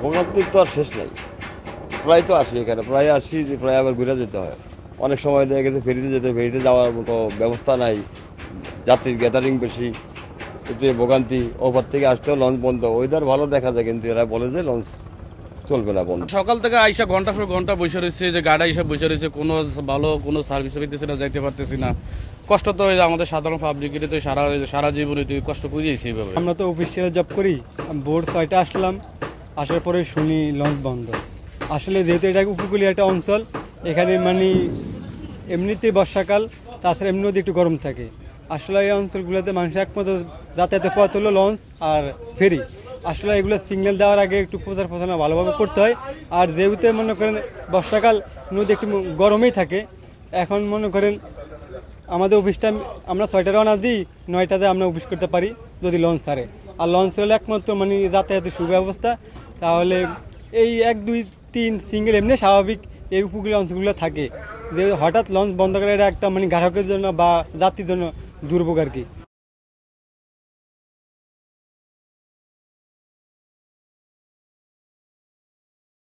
ভোগান্তির তো আর শেষ নাই, প্রায় তো আসি এখানে, প্রায় আসি, প্রায় আবার ঘুরে যেতে হয়। অনেক সময় দেখা গেছে ফেরিতে যেতে, ফেরিতে যাওয়ার মতো ব্যবস্থা নাই, যাত্রীর গ্যাদারিং বেশি, এতে ভোগান্তি। ওপার থেকে আসতেও লঞ্চ বন্ধ, ওয়েদার ভালো দেখা যায় কিন্তু এরা বলে যে লঞ্চ চলবে না, বন্ধ। সকাল থেকে আইসা ঘন্টা পর ঘন্টা বসে রয়েছে, যে গাড়ি আইসা বসে রয়েছে, কোনো ভালো কোনো সার্ভিস পেতেছি না, যাইতে পারতেছি না। কষ্ট তো আমাদের সাধারণ পাবলিকের তো সারা জীবনে কষ্ট করিয়েছি এইভাবে। আমরা তো অফিসিয়াল জব করি, ভোর 6টায় আসলাম, আসার পরে শুনি লঞ্চ বন্ধ। আসলে যেহেতু এটা উপকূলীয় একটা অঞ্চল, এখানে মানে এমনিতেই বর্ষাকাল, তাছাড়া এমনিও একটু গরম থাকে। আসলে এই অঞ্চলগুলোতে মানুষ একমাত্র যাতায়াতের পথ হলো লঞ্চ আর ফেরি। আসলে এগুলো সিগন্যাল দেওয়ার আগে একটু প্রচার প্রচারণা ভালোভাবে করতে হয়। আর যেহেতু মনে করেন বর্ষাকাল, নদী একটু গরমেই থাকে। এখন মনে করেন আমাদের অফিসটা আমরা 6টায় রওনা দিই, 9টাতে আমরা অফিস করতে পারি যদি লঞ্চ ছাড়ে। আর লঞ্চ হলে একমাত্র মানে যাতায়াতের সুব্যবস্থা। তাহলে এই 1, 2, 3 সিঙ্গেল এমনি স্বাভাবিক এই উপকূলীয় অঞ্চলগুলো থাকে। যে হঠাৎ লঞ্চ বন্ধ করে, এটা একটা মানে গ্রাহকের জন্য বা যাত্রীর জন্য দুর্ভোগ আর কি।